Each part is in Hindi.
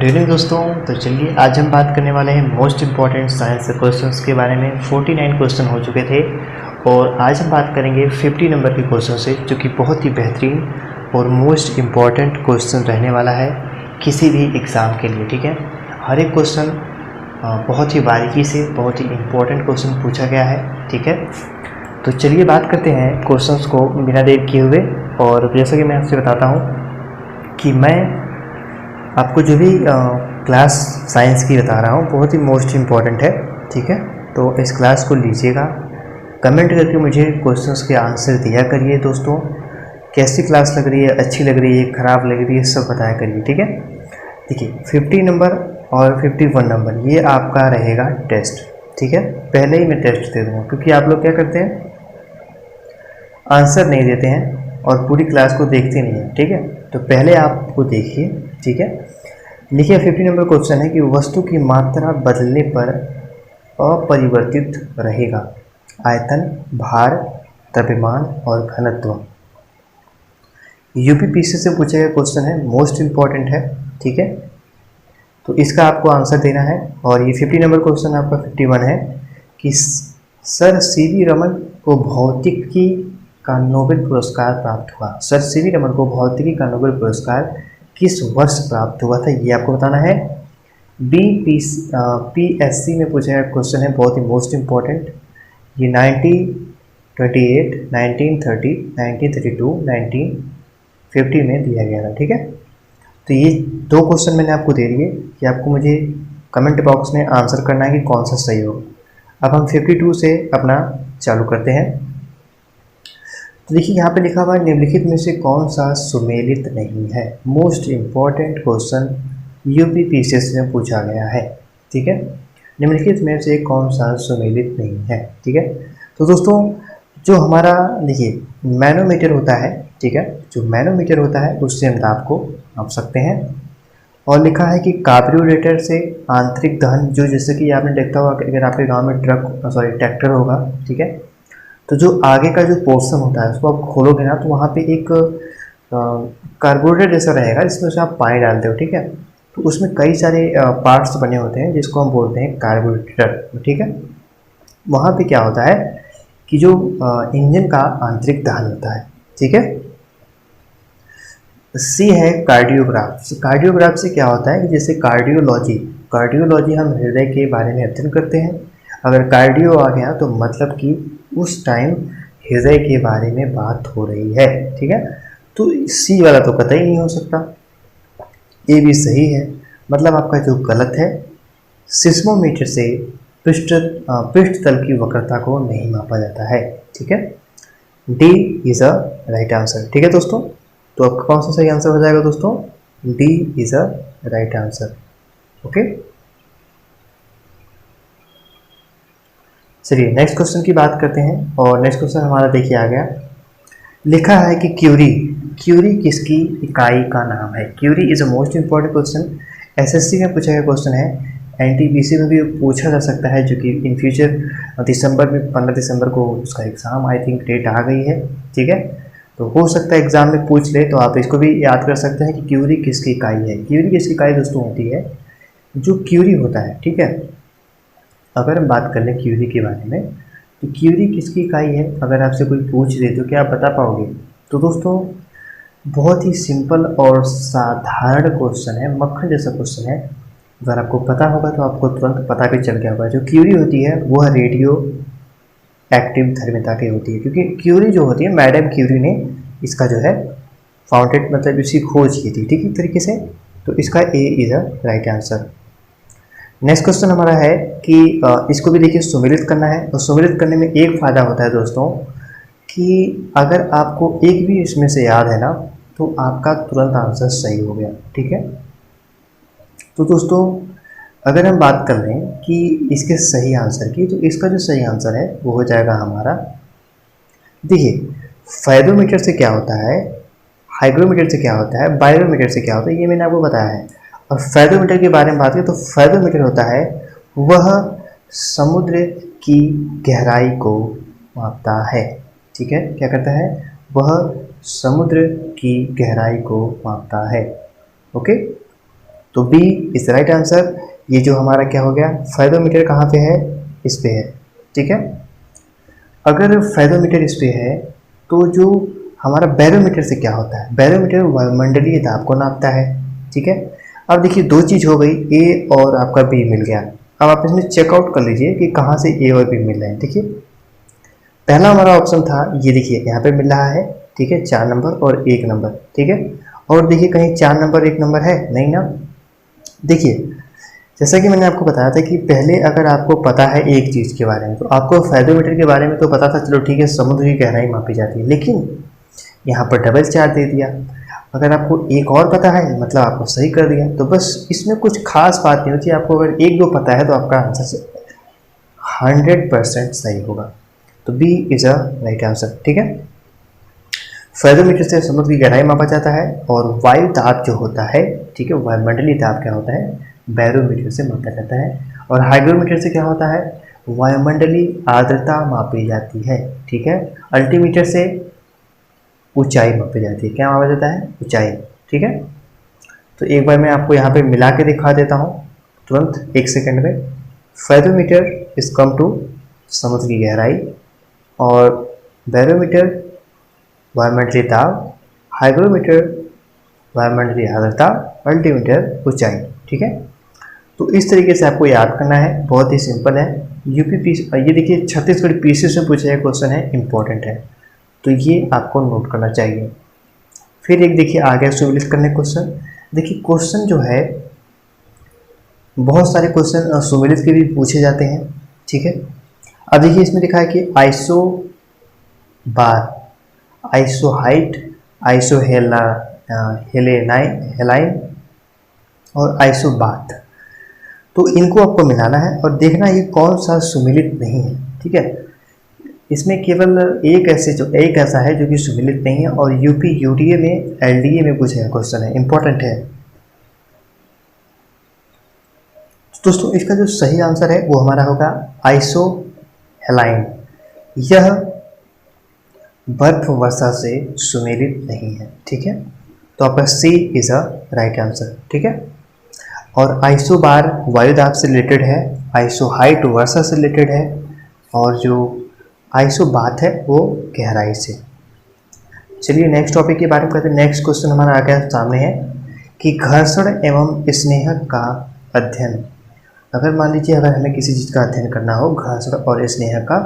इवनिंग दोस्तों। तो चलिए आज हम बात करने वाले हैं मोस्ट इम्पॉर्टेंट साइंस क्वेश्चंस के बारे में। 49 क्वेश्चन हो चुके थे और आज हम बात करेंगे 50 नंबर के क्वेश्चन से, जो कि बहुत ही बेहतरीन और मोस्ट इम्पॉर्टेंट क्वेश्चन रहने वाला है किसी भी एग्ज़ाम के लिए। ठीक है, हर एक क्वेश्चन बहुत ही बारीकी से बहुत ही इम्पोर्टेंट क्वेश्चन पूछा गया है। ठीक है, तो चलिए बात करते हैं क्वेश्चंस को बिना देर किए हुए। और जैसा कि मैं आपसे बताता हूँ कि मैं आपको जो भी क्लास साइंस की बता रहा हूँ बहुत ही मोस्ट इम्पॉर्टेंट है। ठीक है, तो इस क्लास को लीजिएगा, कमेंट करके मुझे क्वेश्चंस के आंसर दिया करिए। दोस्तों कैसी क्लास लग रही है, अच्छी लग रही है, ख़राब लग रही है, सब बताया करिए। ठीक है, देखिए 50 नंबर और 51 नंबर ये आपका रहेगा टेस्ट। ठीक है, पहले ही मैं टेस्ट दे दूँगा क्योंकि आप लोग क्या करते हैं, आंसर नहीं देते हैं और पूरी क्लास को देखते नहीं हैं। ठीक है, तो पहले आपको देखिए। ठीक है, लिखिए 50 नंबर क्वेश्चन है कि वस्तु की मात्रा बदलने पर अपरिवर्तित रहेगा आयतन, भार, द्रव्यमान और घनत्व। यूपीपीसी से पूछा गया क्वेश्चन है, मोस्ट इम्पॉर्टेंट है। ठीक है, तो इसका आपको आंसर देना है। और ये 50 नंबर क्वेश्चन आपका 51 है कि सर सीवी रमन को भौतिकी का नोबेल पुरस्कार प्राप्त हुआ। सर सीवी रमन को भौतिकी का नोबेल पुरस्कार किस वर्ष प्राप्त हुआ था, ये आपको बताना है। पीएससी में पूछा गया क्वेश्चन है, बहुत ही मोस्ट इम्पॉर्टेंट। ये 1928, 1930, 1932, 1950 में दिया गया था। ठीक है, तो ये दो क्वेश्चन मैंने आपको दे दिए कि आपको मुझे कमेंट बॉक्स में आंसर करना है कि कौन सा सही होगा। अब हम 52 से अपना चालू करते हैं। तो देखिए यहाँ पे लिखा हुआ है, निम्नलिखित में से कौन सा सुमेलित नहीं है। मोस्ट इम्पॉर्टेंट क्वेश्चन यूपीपीसीएस में पूछा गया है। ठीक है, निम्नलिखित में से कौन सा सुमेलित नहीं है। ठीक है, तो दोस्तों जो हमारा देखिए मैनोमीटर होता है, ठीक है, जो मैनोमीटर होता है उससे हम दाब को नाप सकते हैं। और लिखा है कि कार्ब्यूरेटर से आंतरिक दहन, जो जैसे कि आपने देखा होगा अगर आपके गांव में ट्रैक्टर होगा, ठीक है, तो जो आगे का जो पोर्शन होता है उसको आप खोलोगे ना तो वहाँ पे एक कार्बोरेटर जैसा रहेगा जिसमें से आप पानी डालते हो। ठीक है, तो उसमें कई सारे पार्ट्स बने होते हैं जिसको हम बोलते हैं कार्बोरेटर। ठीक है, वहाँ पे क्या होता है कि जो इंजन का आंतरिक दहन होता है। ठीक है, सी है कार्डियोग्राफ। कार्डियोग्राफ से क्या होता है कि जैसे कार्डियोलॉजी हम हृदय के बारे में अध्ययन करते हैं। अगर कार्डियो आ गया तो मतलब कि उस टाइम हृदय के बारे में बात हो रही है। ठीक है, तो सी वाला तो कतई नहीं हो सकता, ए भी सही है। मतलब आपका जो गलत है, सिस्मोमीटर से पृष्ठ तल की वक्रता को नहीं मापा जाता है। ठीक है, D is a right answer. ठीक है दोस्तों, तो आपका कौन सा सही आंसर हो जाएगा दोस्तों, D is a right answer. Okay, चलिए नेक्स्ट क्वेश्चन की बात करते हैं। और नेक्स्ट क्वेश्चन हमारा देखिए आ गया, लिखा है कि क्यूरी किसकी इकाई का नाम है। Curie is a most important question, SSC में पूछा गया क्वेश्चन है, एनटीपीसी में भी पूछा जा सकता है, जो कि इन फ्यूचर दिसंबर में 15 दिसंबर को उसका एग्ज़ाम आई थिंक डेट आ गई है। ठीक है, तो हो सकता है एग्ज़ाम में पूछ ले, तो आप इसको भी याद कर सकते हैं कि क्यूरी किसकी इकाई है। क्यूरी किसकी इकाई दोस्तों होती है, जो क्यूरी होता है। ठीक है, अगर हम बात कर लें क्यूरी के बारे में, तो क्यूरी किसकी इकाई है अगर आपसे कोई पूछ दे तो क्या आप बता पाओगे। तो दोस्तों बहुत ही सिंपल और साधारण क्वेश्चन है, मक्खन जैसा क्वेश्चन है। अगर आपको पता होगा तो आपको तुरंत पता भी चल गया होगा। जो क्यूरी होती है वह रेडियो एक्टिव धर्मिता की होती है, क्योंकि क्यूरी जो होती है, मैडम क्यूरी ने इसका जो है फाउंडेड मतलब इसकी खोज की थी। ठीक है तरीके से, तो इसका A is a right answer. Next question हमारा है कि इसको भी देखिए सुमेलित करना है। और सुमेलित करने में एक फ़ायदा होता है दोस्तों कि अगर आपको एक भी इसमें से याद है ना तो आपका तुरंत आंसर सही हो गया। ठीक है, तो दोस्तों अगर हम बात कर लें कि इसके सही आंसर की, तो इसका जो सही आंसर है वो हो जाएगा हमारा, देखिए फेरोमीटर से क्या होता है, हाइग्रोमीटर से क्या होता है, बायोमीटर से क्या होता है, ये मैंने आपको बताया है। और फेरोमीटर के बारे में बात करें तो फेरोमीटर होता है वह समुद्र की गहराई को मापता है। ठीक है, क्या करता है, वह समुद्र की गहराई को मापता है। ओके, तो बी इज राइट आंसर। ये जो हमारा क्या हो गया, फेदोमीटर कहाँ पे है, इस पे है, ठीक है। अगर फेदोमीटर इस पे है तो जो हमारा बैरोमीटर से क्या होता है, बैरोमीटर वायुमंडलीय दाब को नापता है, ठीक है। अब देखिए दो चीज़ हो गई, ए और आपका बी मिल गया। अब आप इसमें चेकआउट कर लीजिए कि कहाँ से ए और बी मिल रहे हैं। देखिए पहला हमारा ऑप्शन था, ये देखिए यहाँ पे मिल रहा है, ठीक है, 4 नंबर और 1 नंबर, ठीक है। और देखिए कहीं 4 नंबर 1 नंबर है नहीं ना। देखिए जैसा कि मैंने आपको बताया था कि पहले अगर आपको पता है एक चीज़ के बारे में, तो आपको फेदोमीटर के बारे में तो पता था, चलो ठीक है, समुद्र की गहराई मापी जाती है, लेकिन यहाँ पर डबल 4 दे दिया। अगर आपको एक और पता है मतलब आपको सही कर दिया, तो बस इसमें कुछ खास बात नहीं होती। आपको अगर एक दो पता है तो आपका आंसर 100% सही होगा। तो B is a right answer, ठीक है। फेदोमीटर से समुद्र की गहराई मापा जाता है, और वायु दाब जो होता है, ठीक है, वायुमंडलीय दाब क्या होता है, बैरोमीटर से मापा जाता है। और हाइग्रोमीटर से क्या होता है, वायुमंडलीय आर्द्रता मापी जाती है, ठीक है। अल्टीमीटर से ऊंचाई मापी जाती है, क्या मापा जाता है, ऊंचाई, ठीक है। तो एक बार मैं आपको यहाँ पे मिला के दिखा देता हूँ तुरंत 1 सेकंड में। फेदोमीटर इज कम टू समुद्र की गहराई, और बैरोमीटर वायुमंडलीय दाब, हाइग्रोमीटर वायुमंडलीय आर्द्रता, अल्टीमीटर ऊंचाई, ठीक है। तो इस तरीके से आपको याद करना है, बहुत ही सिंपल है। ये देखिए छत्तीसगढ़ पीसी से पूछा गया क्वेश्चन है, इंपॉर्टेंट है, तो ये आपको नोट करना चाहिए। फिर एक देखिए आ गया सुमेलित करने क्वेश्चन। देखिए क्वेश्चन जो है, बहुत सारे क्वेश्चन सुमेलित के भी पूछे जाते हैं, ठीक है। अब देखिए इसमें लिखा है कि आइसो बार, आइसो हाइट, आइसो हेलाइन और आइसो बाथ। तो इनको आपको मिलाना है और देखना ये कौन सा सुमेलित नहीं है, ठीक है। इसमें केवल एक ऐसा है जो कि सुमेलित नहीं है, और यूपी यूडीए में एलडीए में पूछा गया क्वेश्चन है, इंपॉर्टेंट है। दोस्तों इसका जो सही आंसर है वो हमारा होगा आइसो हेलाइन। यह बर्फ वर्षा से सुमेलित नहीं है, ठीक है। तो आपका सी इज अ राइट आंसर, ठीक है। और आइसो बार वायु दाब से रिलेटेड है, आइसो हाइट वर्षा से रिलेटेड है, और जो आइसो बात है वो गहराई से। चलिए नेक्स्ट टॉपिक के बारे में करते हैं। नेक्स्ट क्वेश्चन हमारा आ गया सामने है कि घर्षण एवं स्नेहक का अध्ययन। अगर मान लीजिए अगर हमें किसी चीज़ का अध्ययन करना हो, घर्षण और स्नेहक का,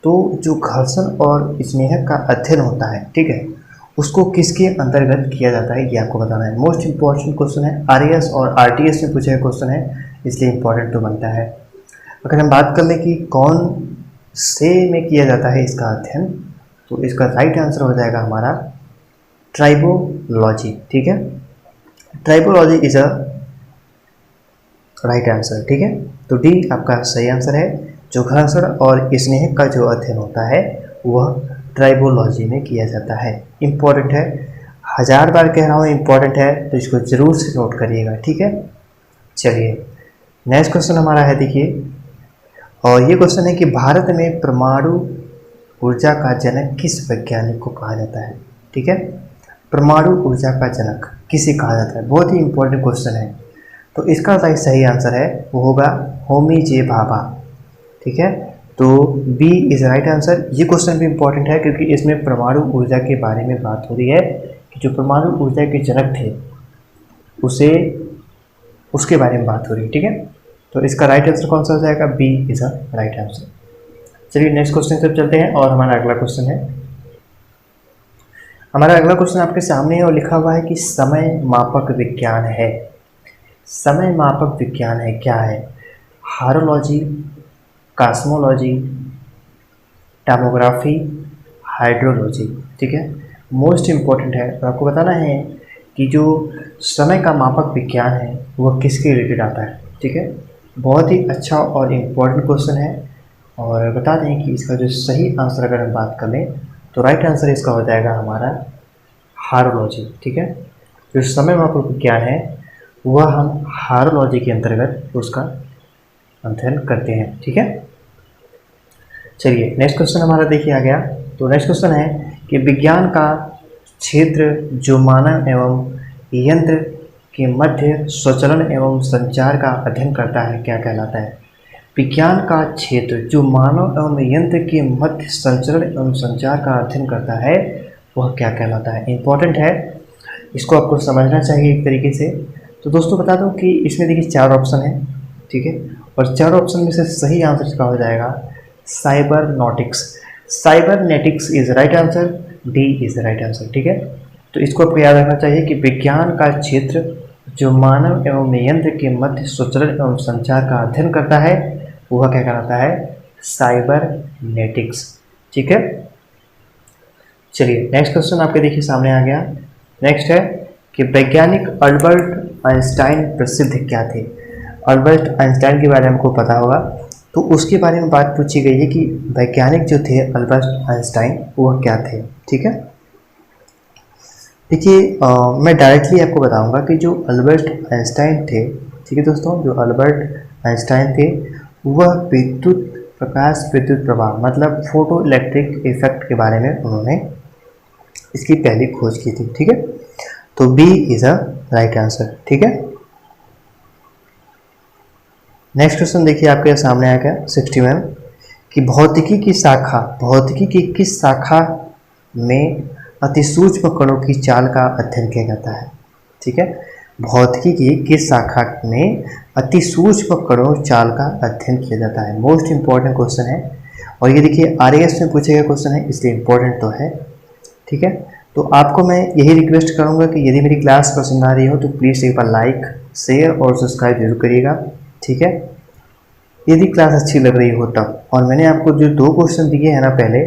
तो जो घर्षण और स्नेहक का अध्ययन होता है, ठीक है, उसको किसके अंतर्गत किया जाता है ये आपको बताना है। मोस्ट इंपॉर्टेंट क्वेश्चन है, आरएएस और आरटीएस में पूछा गया क्वेश्चन है, इसलिए इंपॉर्टेंट तो बनता है। अगर हम बात कर लें कि कौन से में किया जाता है इसका अध्ययन, तो इसका राइट आंसर हो जाएगा हमारा ट्राइबोलॉजी, ठीक है। Tribology is a right answer, ठीक है। तो डी आपका सही आंसर है। जो घर्षण और स्नेहक का जो अध्ययन होता है वह ट्राइबोलॉजी में किया जाता है। इम्पॉर्टेंट है, 1000 बार कह रहा हूँ इम्पॉर्टेंट है, तो इसको ज़रूर से नोट करिएगा, ठीक है। चलिए नेक्स्ट क्वेश्चन हमारा है, देखिए, और ये क्वेश्चन है कि भारत में परमाणु ऊर्जा का जनक किस वैज्ञानिक को कहा जाता है, ठीक है। परमाणु ऊर्जा का जनक किसे कहा जाता है, बहुत ही इंपॉर्टेंट क्वेश्चन है। तो इसका सही आंसर है वो होगा होमी जे भाभा, ठीक है। तो बी इज राइट आंसर। ये क्वेश्चन भी इंपॉर्टेंट है क्योंकि इसमें परमाणु ऊर्जा के बारे में बात हो रही है कि जो परमाणु ऊर्जा के जनक थे उसके बारे में बात हो रही है, ठीक है। तो इसका राइट आंसर कौन सा हो जाएगा, B is a right answer. चलिए नेक्स्ट क्वेश्चन से चलते हैं, और हमारा अगला क्वेश्चन है, हमारा अगला क्वेश्चन आपके सामने है और लिखा हुआ है कि समय मापक विज्ञान है। समय मापक विज्ञान है क्या है, हाइड्रोलॉजी, कॉस्मोलॉजी, टोमोग्राफी, हाइड्रोलॉजी, ठीक है। मोस्ट इम्पॉर्टेंट है, और आपको बताना है कि जो समय का मापक विज्ञान है वह किसके रिलेटेड आता है, ठीक है। बहुत ही अच्छा और इम्पॉर्टेंट क्वेश्चन है, और बता दें कि इसका जो सही आंसर अगर हम बात कर लें तो राइट आंसर इसका हो जाएगा हमारा हाइड्रोलॉजी, ठीक है। जो समय मापक विज्ञान है वह हम हाइड्रोलॉजी के अंतर्गत उसका अध्ययन करते हैं, ठीक है। चलिए नेक्स्ट क्वेश्चन हमारा देखिए आ गया। तो नेक्स्ट क्वेश्चन है कि विज्ञान का क्षेत्र जो मानव एवं यंत्र के मध्य स्वचलन एवं संचार का अध्ययन करता है क्या कहलाता है? विज्ञान का क्षेत्र जो मानव एवं यंत्र के मध्य संचरण एवं संचार का अध्ययन करता है वह क्या कहलाता है? इंपॉर्टेंट है, इसको आपको समझना चाहिए एक तरीके से। तो दोस्तों बता दूं कि इसमें देखिए 4 ऑप्शन है, ठीक है, और 4 ऑप्शन में से सही आंसर इसका हो जाएगा cybernetics. Cybernetics is right answer, D is right answer, ठीक है। तो इसको आपको याद रखना चाहिए कि विज्ञान का क्षेत्र जो मानव एवं यंत्र के मध्य स्वचलन एवं संचार का अध्ययन करता है वह क्या कहलाता है? साइबरनेटिक्स, ठीक है। चलिए नेक्स्ट क्वेश्चन आपके देखिए सामने आ गया। नेक्स्ट है कि वैज्ञानिक अल्बर्ट आइंस्टाइन प्रसिद्ध क्या थे? अल्बर्ट आइंस्टाइन के बारे में हमको पता होगा, तो उसके बारे में बात पूछी गई है कि वैज्ञानिक जो थे अल्बर्ट आइंस्टाइन वह क्या थे, ठीक है। देखिए मैं डायरेक्टली आपको बताऊंगा कि जो अल्बर्ट आइंस्टाइन थे, ठीक है दोस्तों, जो अल्बर्ट आइंस्टाइन थे वह विद्युत प्रकाश विद्युत प्रवाह मतलब फोटो इलेक्ट्रिक इफेक्ट के बारे में उन्होंने इसकी पहली खोज की थी, ठीक है। तो B is a right answer, ठीक है। नेक्स्ट क्वेश्चन देखिए आपके सामने आ गया 61 कि भौतिकी की किस शाखा में अतिसूक्ष्म कणों की चाल का अध्ययन किया जाता है? ठीक है, भौतिकी की किस शाखा में अतिसूक्ष्म कणों चाल का अध्ययन किया जाता है? मोस्ट इंपॉर्टेंट क्वेश्चन है और ये देखिए आरएएस में पूछे गए क्वेश्चन है, इसलिए इंपॉर्टेंट तो है, ठीक है। तो आपको मैं यही रिक्वेस्ट करूंगा कि यदि मेरी क्लास पसंद आ रही हो तो प्लीज़ एक बार लाइक शेयर और सब्सक्राइब जरूर करिएगा, ठीक है। यदि क्लास अच्छी लग रही हो तब, और मैंने आपको जो 2 क्वेश्चन दिए हैं ना पहले,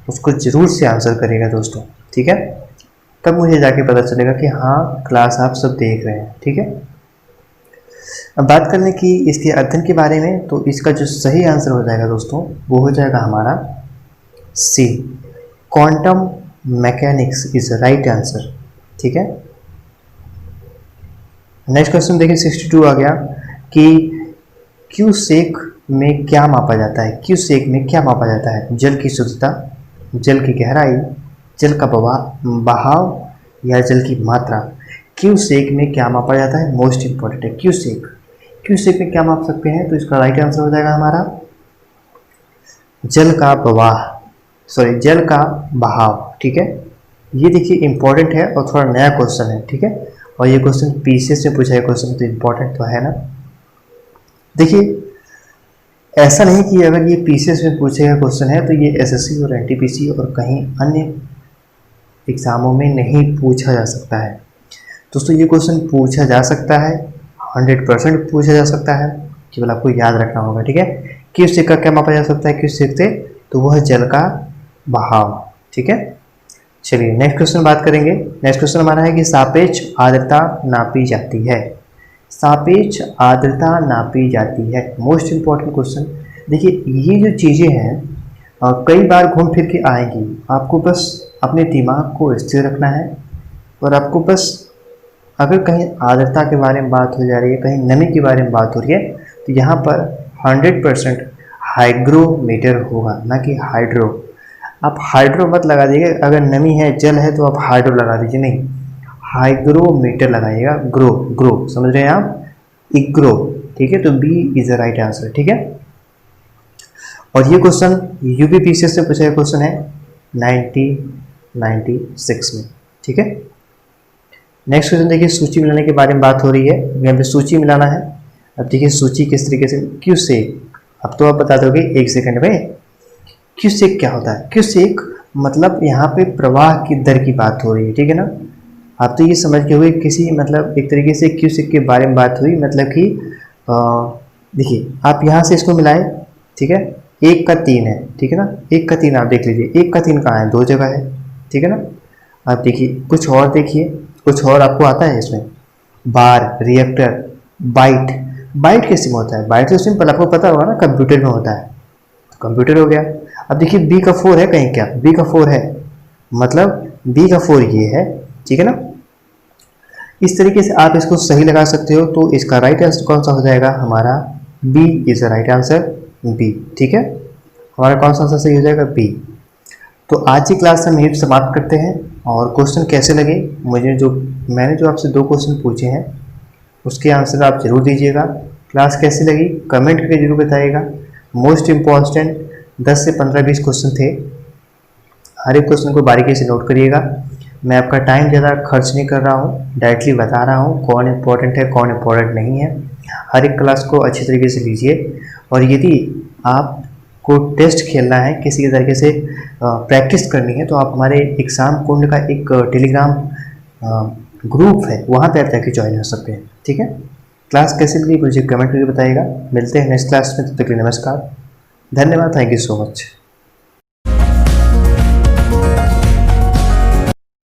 उसको ज़रूर से आंसर करिएगा दोस्तों, ठीक है। तब मुझे जाके पता चलेगा कि हाँ क्लास आप सब देख रहे हैं, ठीक है। अब बात करने की इसके अध्ययन के बारे में, तो इसका जो सही आंसर हो जाएगा दोस्तों वो हो जाएगा हमारा C, quantum mechanics is right answer, ठीक है। नेक्स्ट क्वेश्चन देखिए 62 आ गया कि क्यूसेक में क्या मापा जाता है? क्यूसेक में क्या मापा जाता है? जल की शुद्धता, जल की गहराई, जल का बहाव या जल की मात्रा? क्यूसेक में क्या मापा जाता है? मोस्ट इंपॉर्टेंट है क्यूसेक। क्यूसेक में क्या माप सकते हैं? तो इसका राइट आंसर हो जाएगा हमारा जल का जल का बहाव, ठीक है। ये देखिए इंपॉर्टेंट है और थोड़ा नया क्वेश्चन है, ठीक है। और ये क्वेश्चन पीसीएस से पूछा है क्वेश्चन, तो इंपॉर्टेंट तो है ना। देखिए ऐसा नहीं कि अगर ये पीसीएस में पूछे गया क्वेश्चन है तो ये एसएससी और एनटीपीसी और कहीं अन्य एग्जामों में नहीं पूछा जा सकता है। दोस्तों ये क्वेश्चन पूछा जा सकता है, 100% पूछा जा सकता है, केवल आपको याद रखना होगा, ठीक है। क्यूसेक का क्या मापा जा सकता है? क्यूसेक से तो वह जल का बहाव, ठीक है। चलिए नेक्स्ट क्वेश्चन बात करेंगे। नेक्स्ट क्वेश्चन हमारा है कि सापेक्ष आर्द्रता नापी जाती है। सापेक्ष आर्द्रता नापी जाती है, मोस्ट इंपॉर्टेंट क्वेश्चन। देखिए ये जो चीज़ें हैं कई बार घूम फिर के आएंगी, आपको बस अपने दिमाग को स्थिर रखना है और आपको बस अगर कहीं आर्द्रता के बारे में बात हो जा रही है, कहीं नमी के बारे में बात हो रही है, तो यहाँ पर 100% हाइग्रोमीटर होगा, ना कि हाइड्रो। आप हाइड्रो मत लगा दीजिए, अगर नमी है जल है तो आप हाइड्रो लगा दीजिए, नहीं, हाइग्रोमीटर लगाइएगा। ग्रो समझ रहे हैं आप, इग्रो, ठीक है। तो B is the right answer, ठीक है। और ये क्वेश्चन यूपीपीसीएस से पूछा गया क्वेश्चन है 1996 में, ठीक है। नेक्स्ट क्वेश्चन देखिए सूची मिलाने के बारे में बात हो रही है, यहाँ पे सूची मिलाना है। अब देखिए सूची किस तरीके से, क्यूसेक, अब तो आप बता दोगे 1 सेकंड में क्यूसेक क्या होता है। क्यूसेक मतलब यहाँ पे प्रवाह की दर की बात हो रही है, ठीक है ना। आप तो ये समझ के हुए किसी मतलब एक तरीके से क्यूसेक के बारे में बात हुई, मतलब कि देखिए आप यहाँ से इसको मिलाएं, ठीक है। 1 का 3 है, ठीक है ना, 1 का 3 आप देख लीजिए, 1 का 3 कहाँ है? 2 जगह है, ठीक है ना। आप देखिए कुछ और देखिए, कुछ और आपको आता है इसमें, बार, रिएक्टर, बाइट कैसे में होता है? बाइट तो सिंपल आपको पता होगा ना, कंप्यूटर में होता है, तो कंप्यूटर हो गया। अब देखिए बी का 4 है कहीं, क्या बी का 4 है, मतलब बी का 4 ये है, ठीक है ना। इस तरीके से आप इसको सही लगा सकते हो। तो इसका राइट आंसर कौन सा हो जाएगा? हमारा B is the right answer, B, ठीक है। हमारा कौन सा आंसर सही हो जाएगा? बी। तो आज की क्लास हम यही समाप्त करते हैं। और क्वेश्चन कैसे लगे, मैंने जो आपसे 2 क्वेश्चन पूछे हैं उसके आंसर आप जरूर दीजिएगा। क्लास कैसी लगी कमेंट करके जरूर बताइएगा। मोस्ट इम्पॉर्टेंट 10 से 15-20 क्वेश्चन थे, हर एक क्वेश्चन को बारीकी से नोट करिएगा। मैं आपका टाइम ज़्यादा खर्च नहीं कर रहा हूँ, डायरेक्टली बता रहा हूँ कौन इम्पोर्टेंट है कौन इम्पोर्टेंट नहीं है। हर एक क्लास को अच्छी तरीके से लीजिए, और यदि आपको टेस्ट खेलना है, किसी तरीके से प्रैक्टिस करनी है, तो आप हमारे एग्ज़ाम कुंड का एक टेलीग्राम ग्रुप है, वहाँ पे आप जाके ज्वाइन हो सकते हैं। ठीक है, क्लास कैसे लगी मुझे कमेंट करके बताइएगा। मिलते हैं नेक्स्ट क्लास में, तब तक के लिए नमस्कार, धन्यवाद, थैंक यू सो मच।